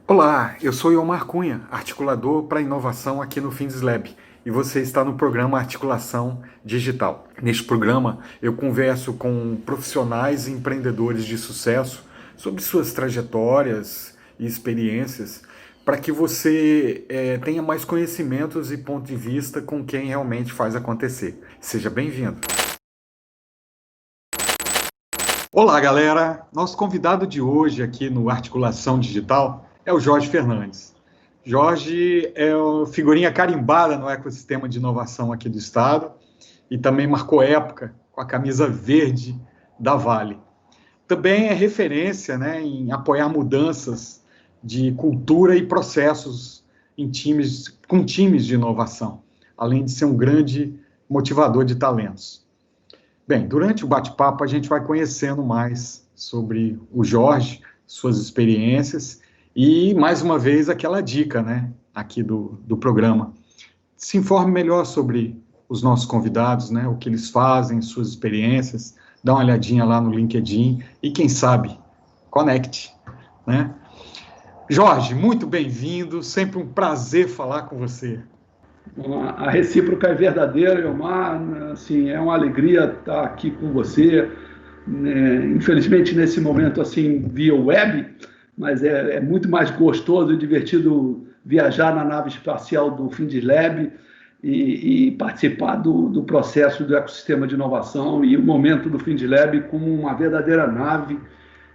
Olá, eu sou Iomar Cunha, articulador para inovação aqui no FindesLab, e você está no programa Articulação Digital. Neste programa, eu converso com profissionais e empreendedores de sucesso sobre suas trajetórias e experiências para que você tenha mais conhecimentos e ponto de vista com quem realmente faz acontecer. Seja bem-vindo. Olá, galera! Nosso convidado de hoje aqui no Articulação Digital é o Jorge Fernandes. Jorge é uma figurinha carimbada no ecossistema de inovação aqui do estado e também marcou época com a camisa verde da Vale. Também é referência, né, em apoiar mudanças de cultura e processos em com times de inovação, além de ser um grande motivador de talentos. Bem, durante o bate-papo a gente vai conhecendo mais sobre o Jorge, suas experiências e, mais uma vez, aquela dica, né, aqui do programa. Se informe melhor sobre os nossos convidados, né, o que eles fazem, suas experiências, dá uma olhadinha lá no LinkedIn e, quem sabe, conecte, né? Jorge, muito bem-vindo, sempre um prazer falar com você. A recíproca é verdadeira, Elmar. Assim, é uma alegria estar aqui com você. Infelizmente, nesse momento, assim, via web, mas é muito mais gostoso e divertido viajar na nave espacial do FindesLab e participar do processo do ecossistema de inovação e o momento do FindesLab como uma verdadeira nave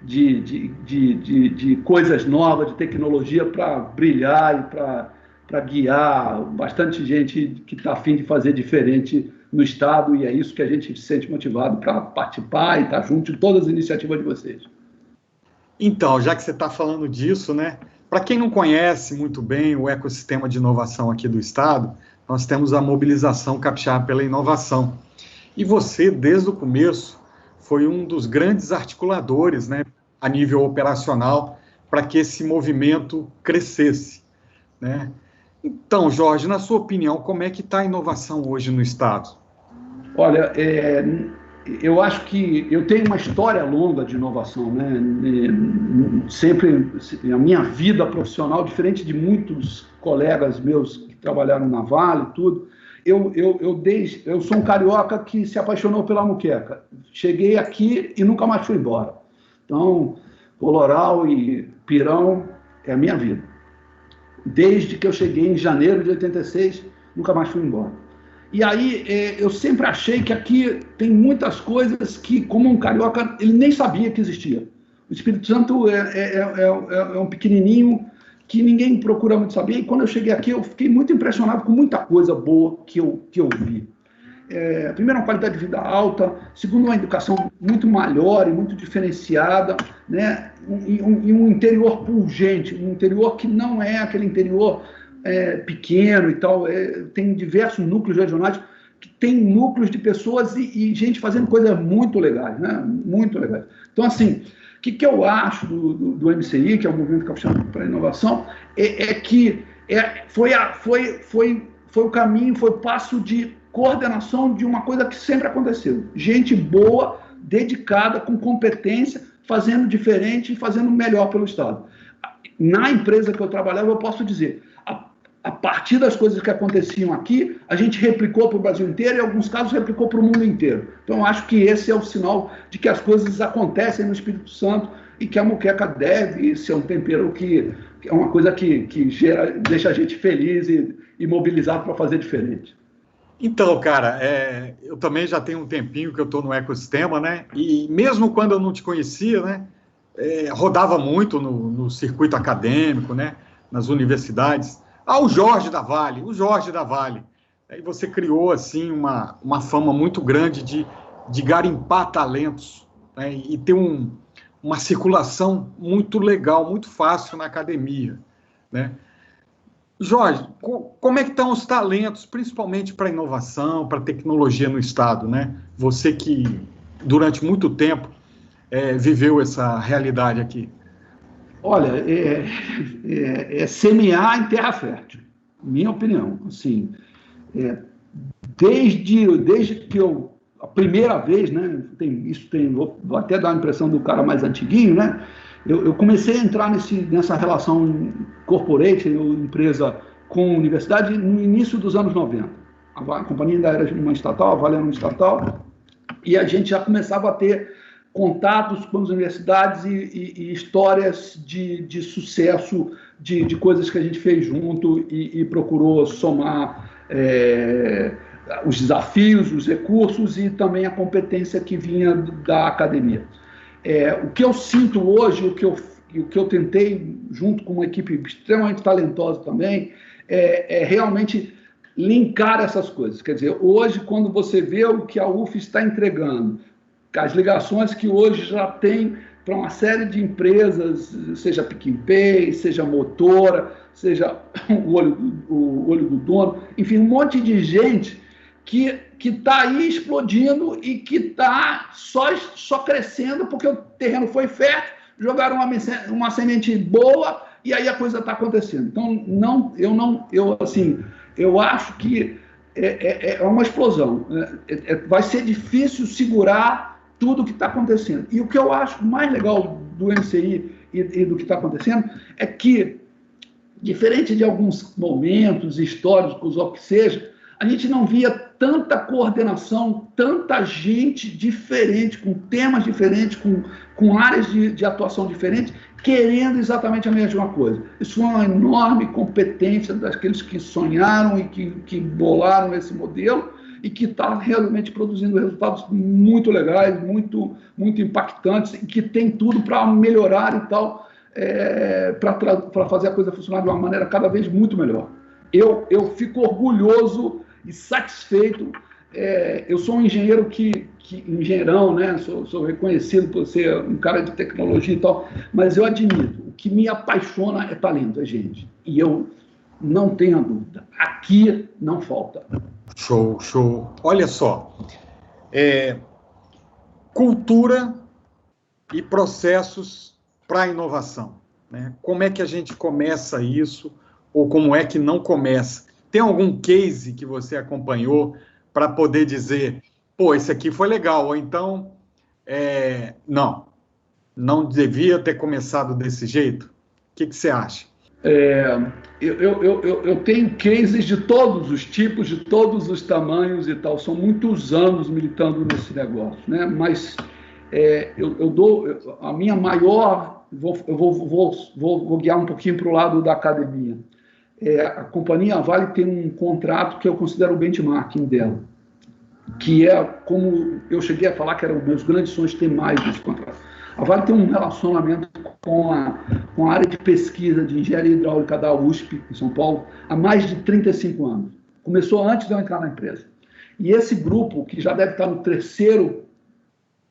de coisas novas, de tecnologia para brilhar e para guiar bastante gente que está a fim de fazer diferente no Estado, e é isso que a gente se sente motivado para participar e estar junto de todas as iniciativas de vocês. Então, já que você está falando disso, né? Para quem não conhece muito bem o ecossistema de inovação aqui do Estado, nós temos a mobilização Capixaba pela Inovação. E você, desde o começo, foi um dos grandes articuladores, né, a nível operacional, para que esse movimento crescesse, né? Então, Jorge, na sua opinião, como é que está a inovação hoje no Estado? Olha, eu acho que eu tenho uma história longa de inovação, né? Sempre a minha vida profissional, diferente de muitos colegas meus que trabalharam na Vale, tudo. Eu sou um carioca que se apaixonou pela muqueca. Cheguei aqui e nunca mais fui embora. Então, Coloral e Pirão é a minha vida. Desde que eu cheguei em janeiro de 86, nunca mais fui embora. E aí, eu sempre achei que aqui tem muitas coisas que, como um carioca, ele nem sabia que existia. O Espírito Santo é um pequenininho que ninguém procura muito saber. E quando eu cheguei aqui, eu fiquei muito impressionado com muita coisa boa que eu vi. Primeiro, uma qualidade de vida alta. Segundo, uma educação muito maior e muito diferenciada, né? E um interior pungente, um interior que não é aquele interior pequeno e tal. Tem diversos núcleos regionais que tem núcleos de pessoas e gente fazendo coisas muito legais, né? Muito legais. Então, assim, o que eu acho do MCI, que é o Movimento Capixaba para a Inovação, que foi o caminho, foi o passo de coordenação de uma coisa que sempre aconteceu. Gente boa, dedicada, com competência, fazendo diferente e fazendo melhor pelo Estado. Na empresa que eu trabalhava, eu posso dizer, a partir das coisas que aconteciam aqui, a gente replicou para o Brasil inteiro e, em alguns casos, replicou para o mundo inteiro. Então, eu acho que esse é o sinal de que as coisas acontecem no Espírito Santo e que a muqueca deve ser um tempero que é uma coisa que deixa a gente feliz e mobilizado para fazer diferente. Então, cara, eu também já tenho um tempinho que eu estou no ecossistema, né? E mesmo quando eu não te conhecia, né? Rodava muito no circuito acadêmico, né? Nas universidades. O Jorge da Vale, o Jorge da Vale. Aí você criou, assim, uma fama muito grande de garimpar talentos, né? E ter uma circulação muito legal, muito fácil na academia, né? Jorge, como é que estão os talentos, principalmente para inovação, para tecnologia no Estado, né? Você que, durante muito tempo, viveu essa realidade aqui. Olha, semear em terra fértil, minha opinião. Assim, desde que a primeira vez, né? Vou até dar a impressão do cara mais antiguinho, né? Eu comecei a entrar nessa relação corporate, empresa com universidade, no início dos anos 90. A companhia ainda era uma estatal, a Vale era uma estatal, e a gente já começava a ter contatos com as universidades e histórias de sucesso, de coisas que a gente fez junto e procurou somar os desafios, os recursos e também a competência que vinha da academia. O que eu sinto hoje, o que eu tentei, junto com uma equipe extremamente talentosa também, é realmente linkar essas coisas. Quer dizer, hoje, quando você vê o que a UF está entregando, as ligações que hoje já tem para uma série de empresas, seja PicPay, seja Motora, seja o olho do dono, enfim, um monte de gente que está aí explodindo e que está só crescendo porque o terreno foi fértil, jogaram uma semente boa e aí a coisa está acontecendo. Então, eu acho que é uma explosão. Vai ser difícil segurar tudo o que está acontecendo. E o que eu acho mais legal do MCI e do que está acontecendo é que, diferente de alguns momentos históricos ou o que seja, a gente não via tanta coordenação, tanta gente diferente, com temas diferentes, com áreas de atuação diferentes, querendo exatamente a mesma coisa. Isso foi uma enorme competência daqueles que sonharam e que bolaram esse modelo e que está realmente produzindo resultados muito legais, muito, muito impactantes e que tem tudo para melhorar e tal, para fazer a coisa funcionar de uma maneira cada vez muito melhor. Eu fico orgulhoso e satisfeito. Eu sou um engenheiro engenheirão, né? Sou reconhecido por ser um cara de tecnologia e tal, mas eu admito, o que me apaixona é talento, é gente. E eu não tenho dúvida, aqui não falta. Show, show. Olha só, cultura e processos para a inovação, né? Como é que a gente começa isso ou como é que não começa? Tem algum case que você acompanhou para poder dizer, pô, esse aqui foi legal, ou então, não devia ter começado desse jeito? O que você acha? Eu tenho cases de todos os tipos, de todos os tamanhos e tal. São muitos anos militando nesse negócio, né? Mas eu dou a minha maior... Vou guiar um pouquinho para o lado da academia. A companhia Vale tem um contrato que eu considero o benchmarking dela, que é, como eu cheguei a falar, que era um dos meus grandes sonhos ter mais desse contrato. A Vale tem um relacionamento com a área de pesquisa de engenharia hidráulica da USP, em São Paulo, há mais de 35 anos. Começou antes de eu entrar na empresa. E esse grupo, que já deve estar no terceiro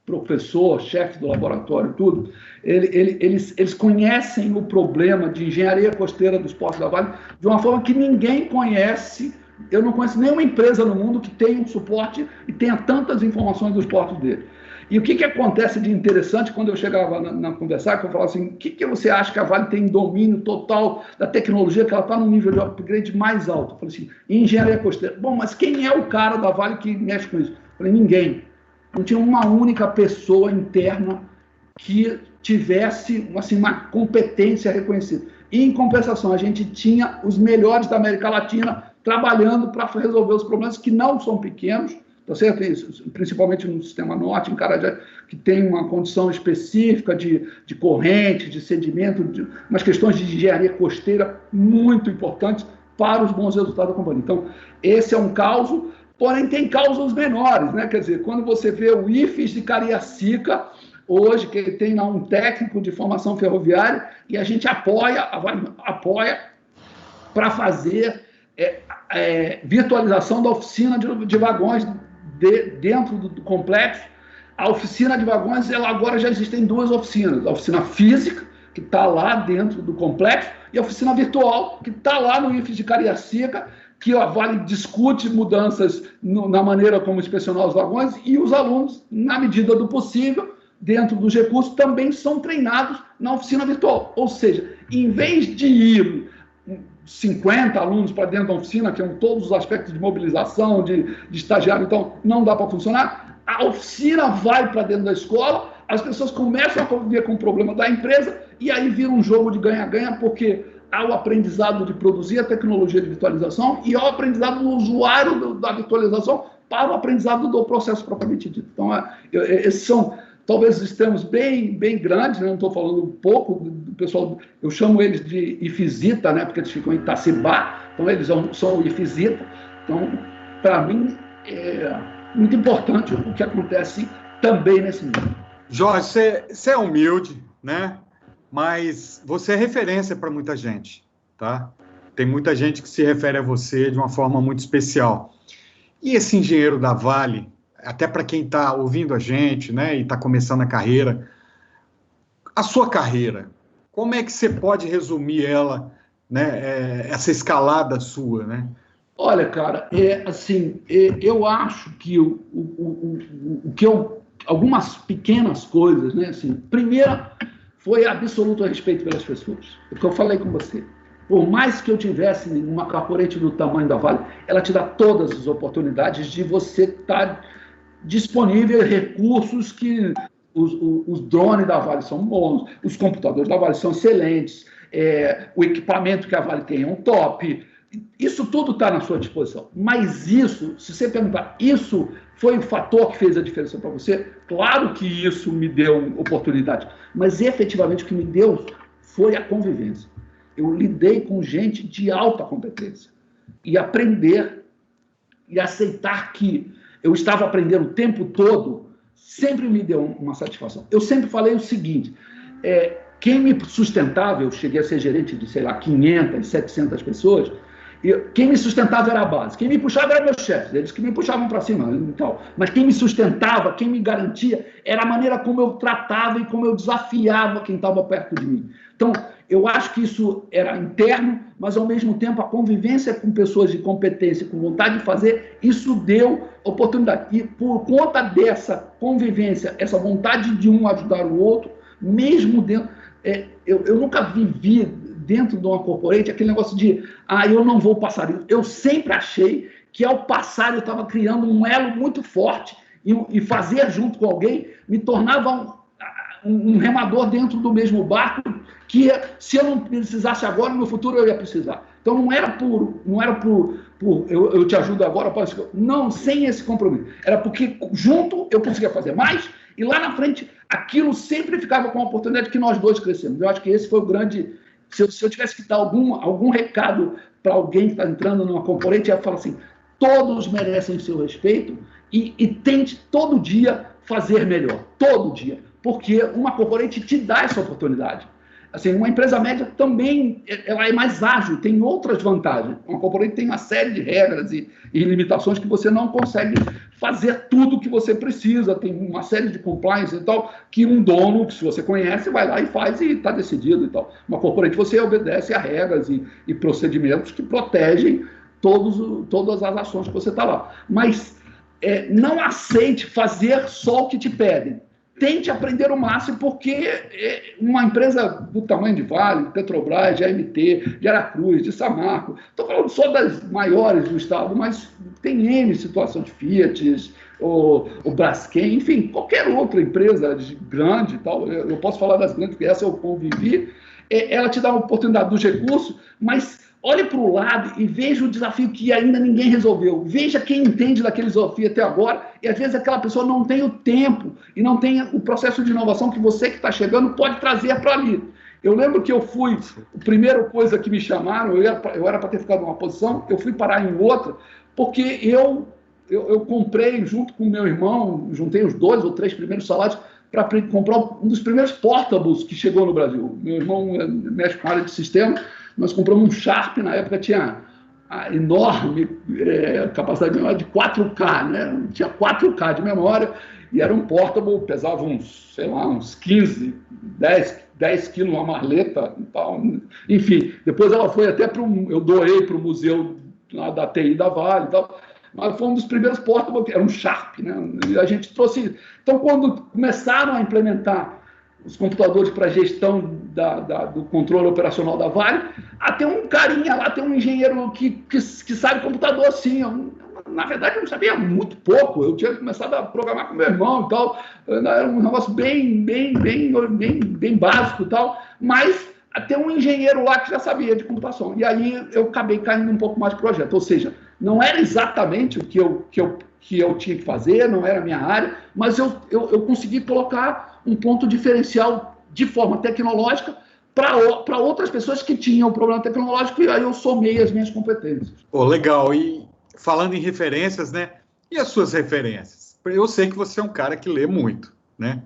professor, chefe do laboratório, tudo, eles conhecem o problema de engenharia costeira dos portos da Vale de uma forma que ninguém conhece. Eu não conheço nenhuma empresa no mundo que tenha um suporte e tenha tantas informações dos portos dele. E o que acontece de interessante quando eu chegava na conversar, que eu falava assim, o que você acha que a Vale tem domínio total da tecnologia, que ela está num nível de upgrade mais alto? Eu falei assim, engenharia costeira. Bom, mas quem é o cara da Vale que mexe com isso? Eu falei, ninguém. Não tinha uma única pessoa interna que tivesse assim, uma competência reconhecida. E, em compensação, a gente tinha os melhores da América Latina trabalhando para resolver os problemas que não são pequenos, tá certo? Principalmente no Sistema Norte, em Carajás, que tem uma condição específica de corrente, de sedimento, umas questões de engenharia costeira muito importantes para os bons resultados da companhia. Então, esse é um caso. Porém, tem causas menores, né? Quer dizer, quando você vê o IFES de Cariacica, hoje, que ele tem lá um técnico de formação ferroviária, e a gente apoia para fazer virtualização da oficina de vagões dentro do complexo. A oficina de vagões, ela agora já existem duas oficinas. A oficina física, que está lá dentro do complexo, e a oficina virtual, que está lá no IFES de Cariacica, que a Vale discute mudanças na maneira como inspecionar os vagões, e os alunos, na medida do possível, dentro dos recursos, também são treinados na oficina virtual. Ou seja, em vez de ir 50 alunos para dentro da oficina, que são todos os aspectos de mobilização, de estagiário, então não dá para funcionar, a oficina vai para dentro da escola, as pessoas começam a conviver com o problema da empresa e aí vira um jogo de ganha-ganha, porque há o aprendizado de produzir a tecnologia de virtualização e há o aprendizado do usuário da virtualização para o aprendizado do processo propriamente dito. Então, esses são talvez extremos bem grandes, né? Não estou falando um pouco do pessoal, eu chamo eles de IFISITA, né? Porque eles ficam em Itacibá, então eles são o IFISITA. Então, para mim, é muito importante o que acontece também nesse mundo. Jorge, você é humilde, né? Mas você é referência para muita gente, tá? Tem muita gente que se refere a você de uma forma muito especial. E esse engenheiro da Vale, até para quem está ouvindo a gente, né, e está começando a carreira, a sua carreira, como é que você pode resumir ela, né, essa escalada sua, né? Olha, cara, eu acho que algumas pequenas coisas, né, assim, primeira foi absoluto respeito pelas pessoas. O que eu falei com você. Por mais que eu tivesse uma corporate do tamanho da Vale, ela te dá todas as oportunidades de você estar disponível, recursos que os drones da Vale são bons, os computadores da Vale são excelentes, o equipamento que a Vale tem é um top. Isso tudo está na sua disposição. Mas isso, se você perguntar, isso foi o fator que fez a diferença para você? Claro que isso me deu oportunidade, mas efetivamente o que me deu foi a convivência. Eu lidei com gente de alta competência e aprender e aceitar que eu estava aprendendo o tempo todo sempre me deu uma satisfação. Eu sempre falei o seguinte, quem me sustentava, eu cheguei a ser gerente de, sei lá, 500, 700 pessoas, quem me sustentava era a base, quem me puxava era meus chefes, eles que me puxavam para cima e tal. Mas quem me sustentava, quem me garantia, era a maneira como eu tratava e como eu desafiava quem estava perto de mim. Então, eu acho que isso era interno, mas ao mesmo tempo a convivência com pessoas de competência, com vontade de fazer, isso deu oportunidade. E por conta dessa convivência, essa vontade de um ajudar o outro, mesmo dentro... eu nunca vivi dentro de uma corporate aquele negócio de eu não vou passar isso. Eu sempre achei que ao passar eu estava criando um elo muito forte e fazer junto com alguém me tornava um remador dentro do mesmo barco que se eu não precisasse agora, no futuro eu ia precisar. Então não era por eu te ajudo agora, não, sem esse compromisso. Era porque junto eu conseguia fazer mais e lá na frente aquilo sempre ficava com a oportunidade que nós dois crescemos. Eu acho que esse foi o grande... Se eu tivesse que dar algum recado para alguém que está entrando numa corporate, eu ia falar assim, todos merecem seu respeito e tente todo dia fazer melhor, todo dia, porque uma corporate te dá essa oportunidade. Assim, uma empresa média também ela é mais ágil, tem outras vantagens. Uma corporate tem uma série de regras e limitações que você não consegue fazer tudo o que você precisa, tem uma série de compliance e tal, que um dono, que se você conhece, vai lá e faz e está decidido e tal. Uma corporate você obedece a regras e procedimentos que protegem todas as ações que você está lá. Mas não aceite fazer só o que te pedem. Tente aprender o máximo, porque uma empresa do tamanho de Vale, Petrobras, de AMT, de Aracruz, de Samarco, estou falando só das maiores do estado, mas tem N situação de Fiat, o Braskem, enfim, qualquer outra empresa grande e tal, eu posso falar das grandes, porque essa eu convivi, ela te dá uma oportunidade dos recursos, mas olhe para o lado e veja o desafio que ainda ninguém resolveu. Veja quem entende daquele desafio até agora e às vezes aquela pessoa não tem o tempo e não tem o processo de inovação que você que está chegando pode trazer para ali. Eu lembro que eu fui, a primeira coisa que me chamaram, eu era para ter ficado numa posição, eu fui parar em outra, porque eu comprei junto com o meu irmão, juntei os 2 ou 3 primeiros salários para comprar um dos primeiros portables que chegou no Brasil. Meu irmão mexe com a área de sistema. Nós compramos um Sharp, na época tinha a enorme capacidade de memória de 4K, né? Tinha 4K de memória e era um portable, pesava uns 15, 10 quilos, uma marleta e tal. Enfim, depois ela foi até eu doei para o museu da TI da Vale e tal. Mas foi um dos primeiros portables, era um Sharp, né? E a gente trouxe... Então, quando começaram a implementar os computadores para gestão do controle operacional da Vale, tem um carinha lá, tem um engenheiro que sabe computador, sim, uma na verdade, eu não sabia muito pouco. Eu tinha começado a programar com meu irmão e tal. Era um negócio bem básico e tal. Mas até um engenheiro lá que já sabia de computação. E aí eu acabei caindo um pouco mais de projeto. Ou seja, não era exatamente o que eu tinha que fazer, não era a minha área, mas eu consegui colocar um ponto diferencial de forma tecnológica para outras pessoas que tinham problema tecnológico, e aí eu somei as minhas competências. Pô, legal. E falando em referências, né? E as suas referências? Eu sei que você é um cara que lê muito, né?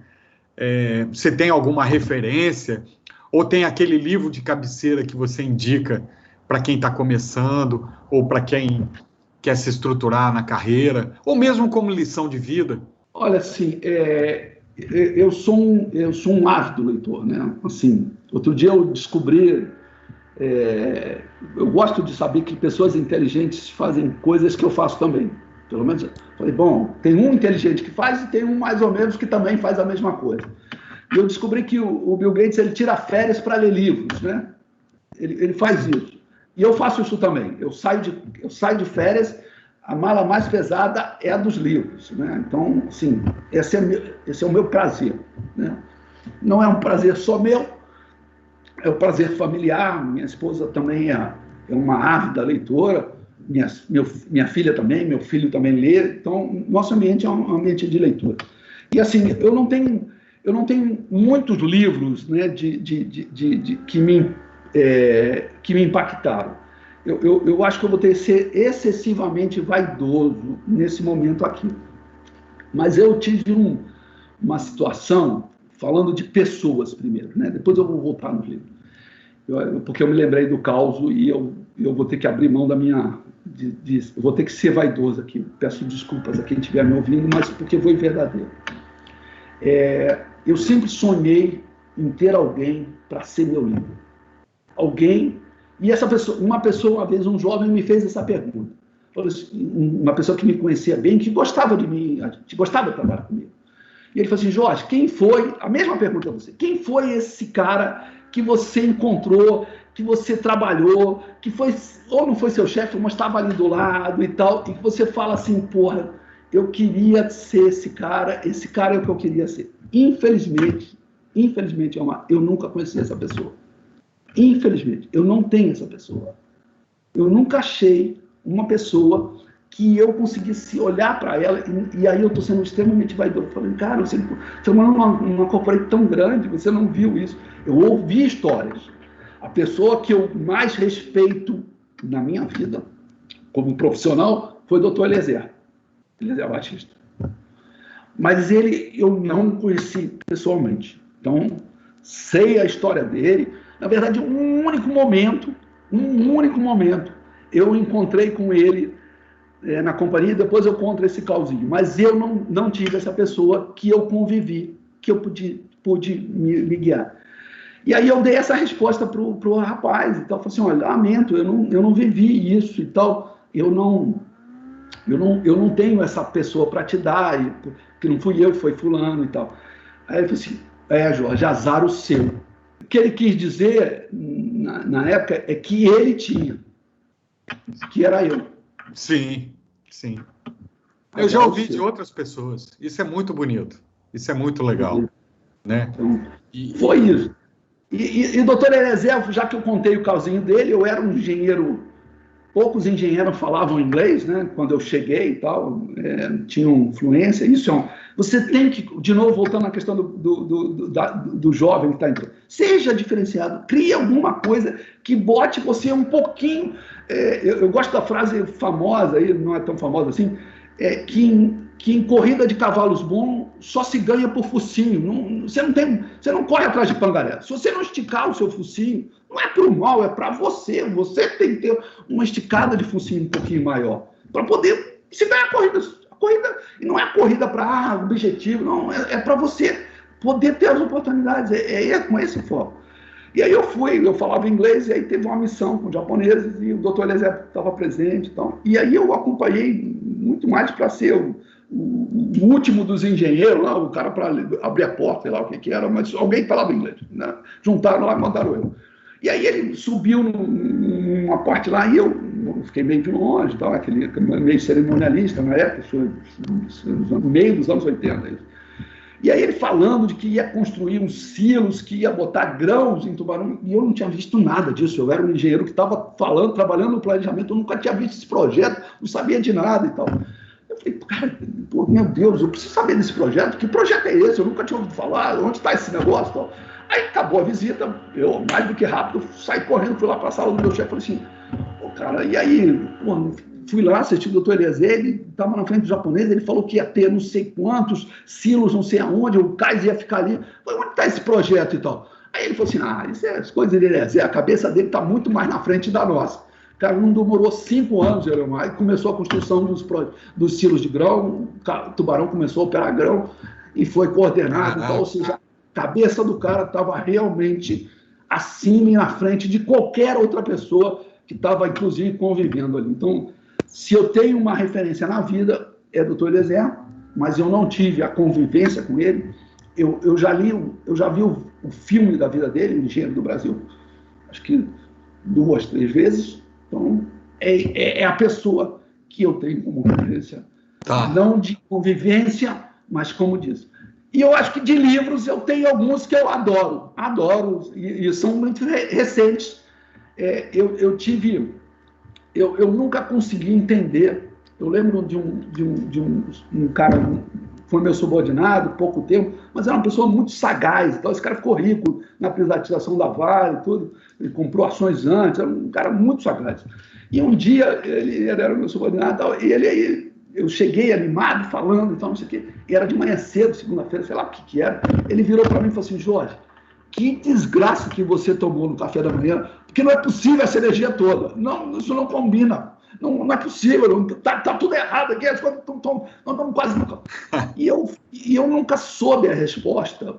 Você tem alguma referência? Ou tem aquele livro de cabeceira que você indica para quem está começando, ou para quem quer se estruturar na carreira, ou mesmo como lição de vida? Olha, assim, eu sou um ávido leitor, né? Assim, outro dia eu descobri, eu gosto de saber que pessoas inteligentes fazem coisas que eu faço também. Pelo menos, falei, bom, tem um inteligente que faz e tem um mais ou menos que também faz a mesma coisa. E eu descobri que o Bill Gates, ele tira férias para ler livros, né? Ele faz isso. E eu faço isso também. Eu saio de férias, a mala mais pesada é a dos livros, né? Então, assim, esse é o meu prazer, né? Não é um prazer só meu, é um prazer familiar. Minha esposa também é uma ávida leitora, minha filha também, meu filho também lê. Então, nosso ambiente é um ambiente de leitura. E, assim, eu não tenho muitos livros, né, que me impactaram. Eu acho que eu vou ter que ser excessivamente vaidoso nesse momento aqui. Mas eu tive uma situação, falando de pessoas primeiro, né? Depois eu vou voltar no livro. Porque eu me lembrei do caos e eu vou ter que abrir mão da minha... eu vou ter que ser vaidoso aqui. Peço desculpas a quem estiver me ouvindo, mas porque foi verdadeiro. Eu sempre sonhei em ter alguém para ser meu líder. Alguém... E uma pessoa, uma vez, um jovem, me fez essa pergunta. Uma pessoa que me conhecia bem, que gostava de mim, que gostava de trabalhar comigo. E ele falou assim, Jorge, quem foi... A mesma pergunta a você. Quem foi esse cara que você encontrou, que você trabalhou, que foi... Ou não foi seu chefe, mas estava ali do lado e tal, e que você fala assim, porra, eu queria ser esse cara é o que eu queria ser. Infelizmente, eu nunca conheci essa pessoa. Infelizmente, eu não tenho essa pessoa. Eu nunca achei uma pessoa que eu conseguisse olhar para ela, e aí eu estou sendo extremamente vaidoso. Falando, cara, você mora numa corporação tão grande, você não viu isso. Eu ouvi histórias. A pessoa que eu mais respeito na minha vida, como profissional, foi o Dr. Eliezer Batista. Mas eu não conheci pessoalmente. Então, sei a história dele. Na verdade, um único momento, eu encontrei com ele na companhia, depois eu conto esse causinho. Mas eu não tive essa pessoa que eu convivi, que eu pude me guiar. E aí eu dei essa resposta pro rapaz e tal. Falei assim, olha, lamento, eu não vivi isso e tal. Eu não tenho essa pessoa para te dar, que não fui eu, foi fulano e tal. Aí ele falou assim, Jorge, azar o seu. O que ele quis dizer, na época, é que ele tinha, que era eu. Sim. Eu já ouvi de outras pessoas. Isso é muito bonito. Isso é muito legal. Né? Então, foi isso. E doutor Eliezer, já que eu contei o casinho dele, eu era um engenheiro... Poucos engenheiros falavam inglês, né? Quando eu cheguei e tal, tinham fluência. Isso você tem que, de novo, voltando à questão do jovem que está entrando, seja diferenciado, crie alguma coisa que bote você um pouquinho. Eu gosto da frase famosa, aí, não é tão famosa assim, que em corrida de cavalos bons só se ganha por focinho. Você não corre atrás de pangaré. Se você não esticar o seu focinho, não é para o mal, é para você. Você tem que ter uma esticada de focinho um pouquinho maior para poder se ganhar a corrida. A corrida e não é corrida para objetivo, não. É para você poder ter as oportunidades. É com esse foco. E aí eu falava inglês, e aí teve uma missão com japoneses, e o doutor Eliezer estava presente. Então, e aí eu acompanhei muito mais para ser o último dos engenheiros, lá, o cara para abrir a porta, sei lá o que era, mas alguém falava inglês. Né? Juntaram lá e mandaram eu. E aí ele subiu numa parte lá, e eu fiquei meio de longe, tal, aquele meio cerimonialista na época, no meio dos anos 80. E aí ele falando de que ia construir uns silos, que ia botar grãos em Tubarão, e eu não tinha visto nada disso. Eu era um engenheiro que estava trabalhando no planejamento, eu nunca tinha visto esse projeto, não sabia de nada e tal. Eu falei, cara, pô, meu Deus, eu preciso saber desse projeto. Que projeto é esse? Eu nunca tinha ouvido falar, onde está esse negócio e tal. Aí acabou a visita, eu, mais do que rápido, saí correndo, fui lá para a sala do meu chefe e falei assim, pô, cara, e aí, pô, fui lá assistir o doutor Eliezer, ele estava na frente do japonês, ele falou que ia ter não sei quantos silos, não sei aonde, o cais ia ficar ali. Falei, onde está esse projeto e tal? Aí ele falou assim, isso é as coisas de Eliezer, a cabeça dele está muito mais na frente da nossa. Cara, não demorou 5 anos, Jeromar, e começou a construção dos silos de grão, o Tubarão começou a operar grão e foi coordenado, então, ou seja, a cabeça do cara estava realmente acima e na frente de qualquer outra pessoa que estava, inclusive, convivendo ali. Então, se eu tenho uma referência na vida, é do Dr. Eliezer, mas eu não tive a convivência com ele. Eu já vi o filme da vida dele, Engenheiro do Brasil, acho que 2, 3 vezes. Então, é a pessoa que eu tenho como referência. Tá. Não de convivência, mas como diz. E eu acho que de livros eu tenho alguns que eu adoro, e são muito recentes. Eu nunca consegui entender. Eu lembro de um cara, foi meu subordinado, pouco tempo, mas era uma pessoa muito sagaz. Então, esse cara ficou rico na privatização da Vale, tudo. Ele comprou ações antes, era um cara muito sagaz. E um dia, ele era meu subordinado, e eu cheguei animado, falando, então, não sei o quê, e era de manhã cedo, segunda-feira, sei lá o que era. Ele virou para mim e falou assim, Jorge, que desgraça que você tomou no café da manhã, porque não é possível essa energia toda. Não, isso não combina. Não é possível. Tá tudo errado aqui. As coisas não estão quase nunca. E eu nunca soube a resposta.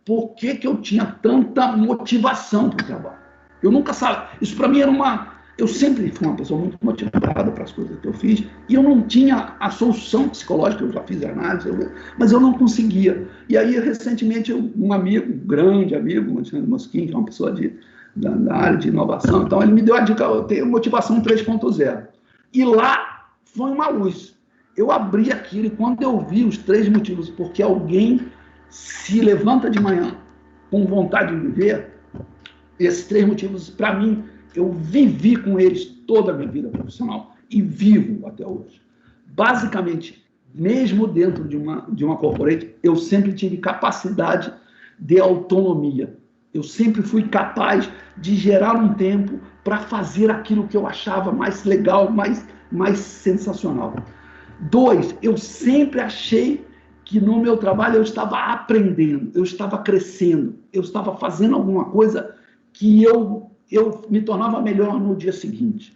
Por que eu tinha tanta motivação para o trabalho? Eu nunca sabia. Isso para mim era uma... Eu sempre fui uma pessoa muito motivada para as coisas que eu fiz, e eu não tinha a solução psicológica, eu já fiz análise, mas eu não conseguia. E aí, recentemente, um amigo, um grande amigo, Marcelo Mosquim, que é uma pessoa da área de inovação, então ele me deu a dica, eu tenho motivação 3.0. E lá foi uma luz. Eu abri aquilo, e quando eu vi os 3 motivos, porque alguém se levanta de manhã com vontade de viver, esses 3 motivos, para mim, eu vivi com eles toda a minha vida profissional e vivo até hoje. Basicamente, mesmo dentro de uma corporate, eu sempre tive capacidade de autonomia. Eu sempre fui capaz de gerar um tempo para fazer aquilo que eu achava mais legal, mais sensacional. 2, eu sempre achei que no meu trabalho eu estava aprendendo, eu estava crescendo, eu estava fazendo alguma coisa que eu me tornava melhor no dia seguinte.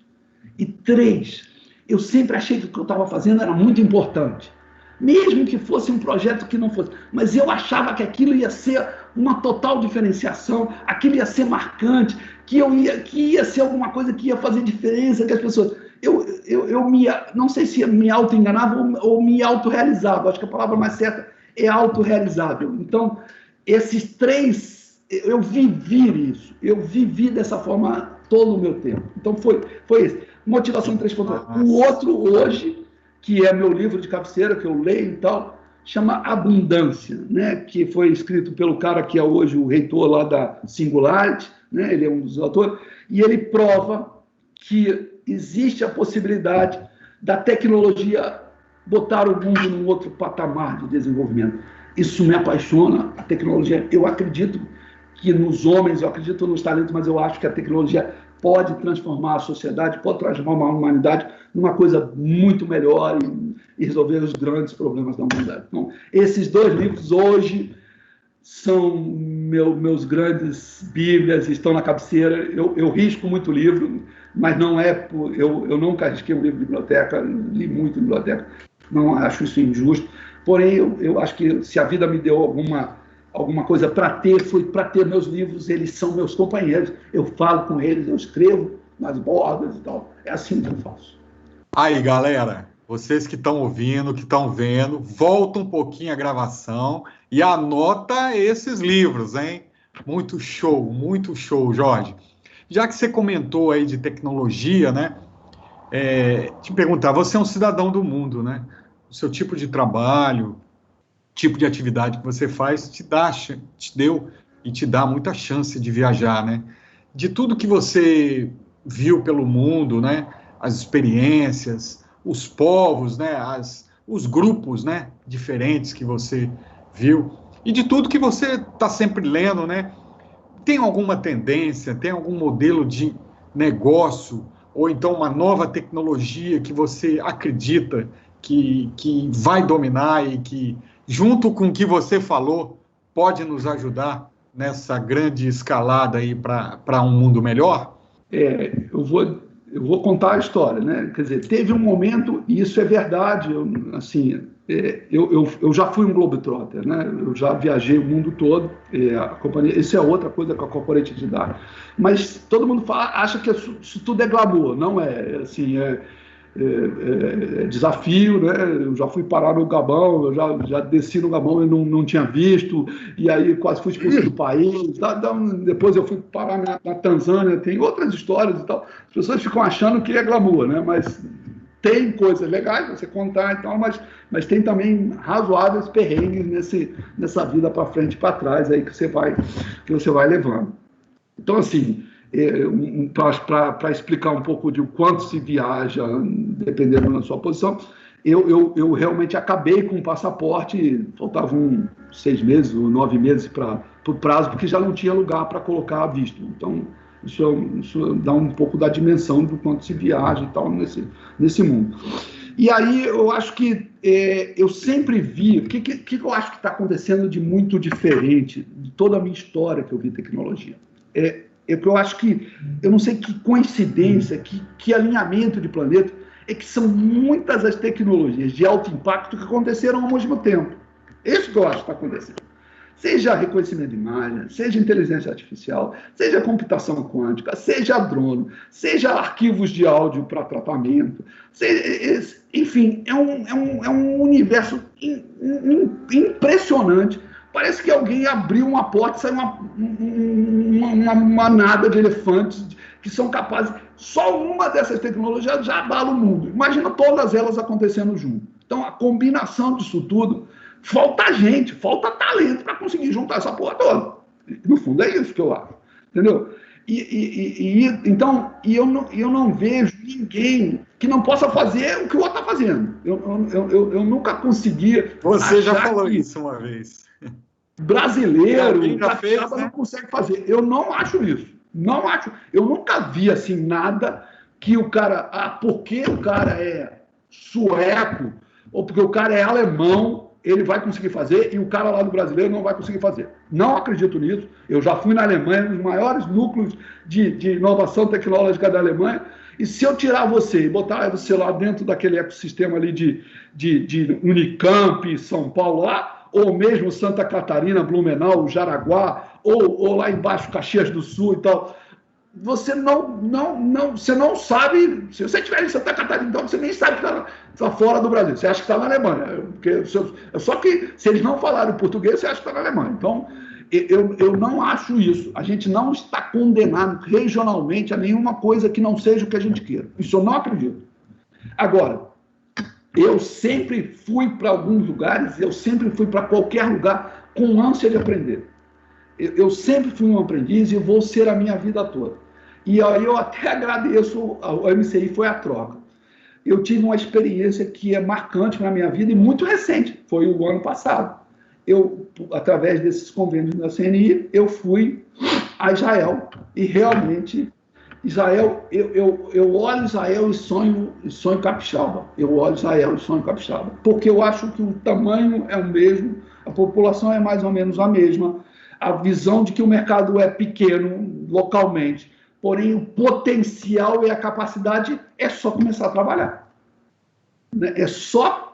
E 3, eu sempre achei que o que eu estava fazendo era muito importante. Mesmo que fosse um projeto que não fosse. Mas eu achava que aquilo ia ser uma total diferenciação, aquilo ia ser marcante, que ia ser alguma coisa que ia fazer diferença, que as pessoas... não sei se me auto-enganava ou me autorrealizava. Acho que a palavra mais certa é autorrealizável. Então, esses 3... Eu vivi isso, eu vivi dessa forma todo o meu tempo. Então, foi isso. Motivação 3.0. O outro, hoje, que é meu livro de cabeceira, que eu leio e tal, chama Abundância, né? Que foi escrito pelo cara que é hoje o reitor lá da Singularity, né? Ele é um dos autores, e ele prova que existe a possibilidade da tecnologia botar o mundo num outro patamar de desenvolvimento. Isso me apaixona, a tecnologia. Eu acredito que nos homens, eu acredito nos talentos, mas eu acho que a tecnologia pode transformar a sociedade, pode transformar a humanidade numa coisa muito melhor e resolver os grandes problemas da humanidade. Então, esses 2 livros hoje são meus grandes bíblias, estão na cabeceira. Eu risco muito livro, mas não é eu nunca risquei um livro de biblioteca, li muito em biblioteca, não acho isso injusto. Porém, eu acho que se a vida me deu alguma coisa para ter, foi para ter meus livros, eles são meus companheiros, eu falo com eles, eu escrevo nas bordas e tal, é assim que eu faço. Aí, galera, vocês que estão ouvindo, que estão vendo, volta um pouquinho a gravação e anota esses livros, hein? Muito show, Jorge. Já que você comentou aí de tecnologia, né? te perguntar, você é um cidadão do mundo, né? O seu tipo de trabalho, tipo de atividade que você faz, te deu e te dá muita chance de viajar, né? De tudo que você viu pelo mundo, né? As experiências, os povos, né? Os grupos, né? Diferentes que você viu e de tudo que você está sempre lendo, né? Tem alguma tendência, tem algum modelo de negócio ou então uma nova tecnologia que você acredita que vai dominar e que, junto com o que você falou, pode nos ajudar nessa grande escalada aí para um mundo melhor? Eu vou contar a história, né? Quer dizer, teve um momento, e isso é verdade, eu já fui um globetrotter, né? Eu já viajei o mundo todo, a companhia, isso é outra coisa que a Corporate te dá. Mas todo mundo acha que isso tudo é glamour, não é? Assim, desafio, né? Eu já fui parar no Gabão, eu já desci no Gabão e não tinha visto, e aí quase fui expulso do país. Depois eu fui parar na Tanzânia, tem outras histórias e tal. As pessoas ficam achando que é glamour, né? Mas tem coisas legais você contar e tal, mas tem também razoáveis perrengues nessa vida para frente e para trás aí que você vai levando. Então, assim, para explicar um pouco de quanto se viaja, dependendo da sua posição, eu realmente acabei com o passaporte, faltavam 6 meses ou 9 meses para o prazo, porque já não tinha lugar para colocar visto. Então, isso dá um pouco da dimensão do quanto se viaja e tal nesse mundo. E aí eu acho que eu sempre vi, o que eu acho que está acontecendo de muito diferente de toda a minha história que eu vi tecnologia? Que eu acho que, eu não sei que coincidência, que alinhamento de planeta, é que são muitas as tecnologias de alto impacto que aconteceram ao mesmo tempo. Isso que eu acho que está acontecendo. Seja reconhecimento de imagem, seja inteligência artificial, seja computação quântica, seja drone, seja arquivos de áudio para tratamento, enfim, é um universo impressionante. Parece que alguém abriu uma porta e saiu uma manada de elefantes que são capazes. Só uma dessas tecnologias já abala o mundo. Imagina todas elas acontecendo junto. Então, a combinação disso tudo, falta gente, falta talento para conseguir juntar essa porra toda. No fundo, é isso que eu acho. Entendeu? Então, eu não vejo ninguém que não possa fazer o que o outro está fazendo. Eu nunca consegui. Você já falou isso uma vez. Brasileiro, capixaba, né? Não consegue fazer. Eu não acho isso. Não acho. Eu nunca vi assim nada que o cara, porque o cara é sueco ou porque o cara é alemão, ele vai conseguir fazer e o cara lá do brasileiro não vai conseguir fazer. Não acredito nisso. Eu já fui na Alemanha, um dos maiores núcleos de inovação tecnológica da Alemanha, e se eu tirar você e botar você lá dentro daquele ecossistema ali de Unicamp, São Paulo lá, ou mesmo Santa Catarina, Blumenau, Jaraguá, ou lá embaixo Caxias do Sul e tal, você você não sabe, se você estiver em Santa Catarina, então você nem sabe que está fora do Brasil, você acha que está na Alemanha, porque só que se eles não falarem português, você acha que está na Alemanha. Então, eu não acho isso. A gente não está condenado regionalmente a nenhuma coisa que não seja o que a gente queira. Isso eu não acredito. Agora, eu sempre fui para alguns lugares, eu sempre fui para qualquer lugar com ânsia de aprender. Eu sempre fui um aprendiz e vou ser a minha vida toda. E aí eu até agradeço, ao MCI foi a troca. Eu tive uma experiência que é marcante na minha vida e muito recente, foi o ano passado. Eu, através desses convênios da CNI, eu fui a Israel e realmente Israel, eu olho Israel e sonho capixaba. Eu olho Israel e sonho capixaba. Porque eu acho que o tamanho é o mesmo, a população é mais ou menos a mesma, a visão de que o mercado é pequeno localmente, porém o potencial e a capacidade é só começar a trabalhar. É só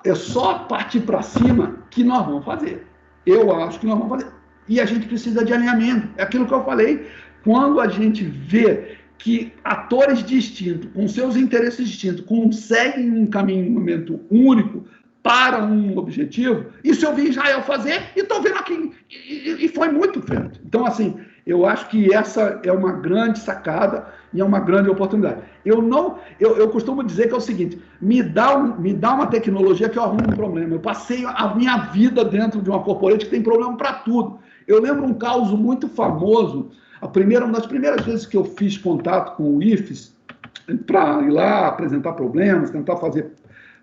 partir para cima que nós vamos fazer. Eu acho que nós vamos fazer. E a gente precisa de alinhamento. É aquilo que eu falei. Quando a gente vê que atores distintos, com seus interesses distintos, conseguem um caminhamento único para um objetivo, isso eu vi Israel fazer e estou vendo aqui, e foi muito feito. Então, assim, Eu acho que essa é uma grande sacada e é uma grande oportunidade. Eu costumo dizer que é o seguinte: me dá uma tecnologia que eu arrumo um problema. Eu passei a minha vida dentro de uma corporate que tem problema para tudo. Eu lembro um caso muito famoso. Uma das primeiras vezes que eu fiz contato com o IFES, para ir lá apresentar problemas, tentar fazer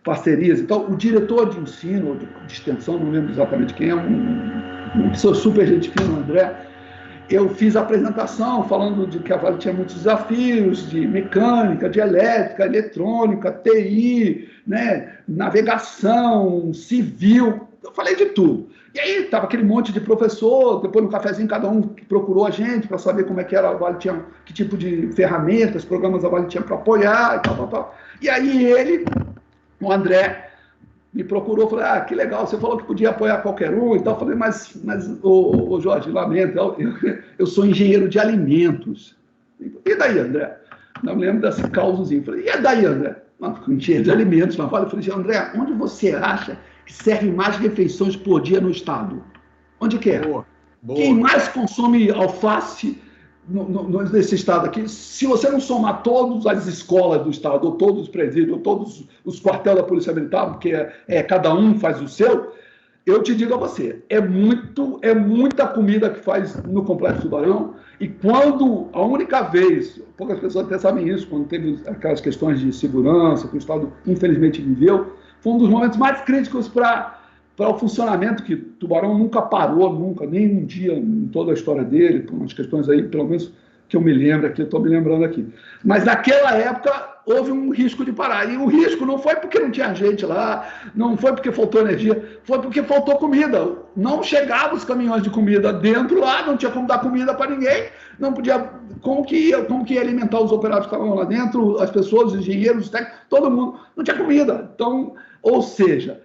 parcerias e tal, o diretor de ensino, ou de extensão, não lembro exatamente quem é, uma pessoa super gente fina, o André. Eu fiz a apresentação falando de que a Vale tinha muitos desafios de mecânica, de elétrica, eletrônica, TI, né, navegação, civil, eu falei de tudo. E aí estava aquele monte de professor, depois no cafezinho cada um procurou a gente para saber como é que era a Vale, tinha, que tipo de ferramentas, programas a Vale tinha para apoiar e tal, tal, tal. E aí o André, me procurou, falei, que legal, você falou que podia apoiar qualquer um e tal. Falei, mas ô Jorge, lamento, eu sou engenheiro de alimentos. E daí, André? Não me lembro desse causozinho. Falei, e daí, André? Engenheiro de alimentos, na Vale. Eu falei, André, onde você acha que servem mais refeições por dia no estado? Onde que é? Boa. Quem mais consome alface nesse estado aqui, se você não somar todas as escolas do estado, ou todos os presídios, ou todos os quartéis da Polícia Militar, porque cada um faz o seu, eu te digo a você, é muita comida que faz no Complexo Tubarão, e quando, a única vez, poucas pessoas até sabem isso, quando teve aquelas questões de segurança, que o estado infelizmente viveu, foi um dos momentos mais críticos para o funcionamento, que Tubarão nunca parou, nem um dia em toda a história dele, por umas questões aí, pelo menos que eu me lembro aqui, estou me lembrando aqui. Mas naquela época houve um risco de parar. E o risco não foi porque não tinha gente lá, não foi porque faltou energia, foi porque faltou comida. Não chegavam os caminhões de comida dentro lá, não tinha como dar comida para ninguém, não podia. Como que ia alimentar os operários que estavam lá dentro, as pessoas, os engenheiros, os técnicos, todo mundo, não tinha comida. Então, ou seja,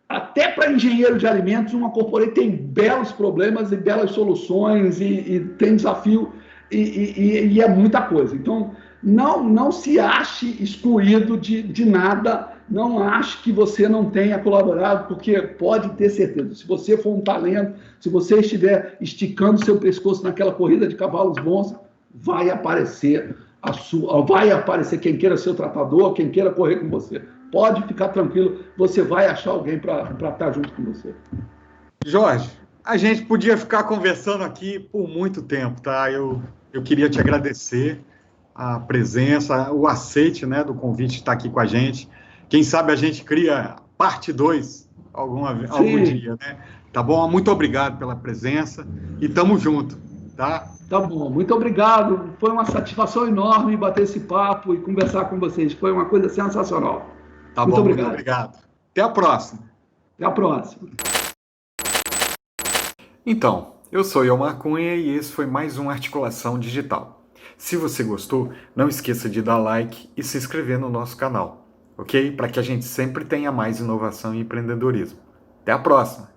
até para engenheiro de alimentos, uma corporate tem belos problemas e belas soluções e tem desafio e é muita coisa. Então, não se ache excluído de nada, não ache que você não tenha colaborado, porque pode ter certeza, se você for um talento, se você estiver esticando seu pescoço naquela corrida de cavalos bons, vai aparecer quem queira ser o tratador, quem queira correr com você. Pode ficar tranquilo, você vai achar alguém para estar junto com você. Jorge, a gente podia ficar conversando aqui por muito tempo, tá? Eu queria te agradecer a presença, o aceite, né, do convite de estar aqui com a gente. Quem sabe a gente cria parte 2 algum dia, né? Tá bom? Muito obrigado pela presença e tamo junto, tá? Tá bom, muito obrigado. Foi uma satisfação enorme bater esse papo e conversar com vocês. Foi uma coisa sensacional. Tá bom, muito obrigado. Até a próxima. Até a próxima. Então, eu sou Iomar Cunha e esse foi mais um Articulação Digital. Se você gostou, não esqueça de dar like e se inscrever no nosso canal, ok? Para que a gente sempre tenha mais inovação e empreendedorismo. Até a próxima!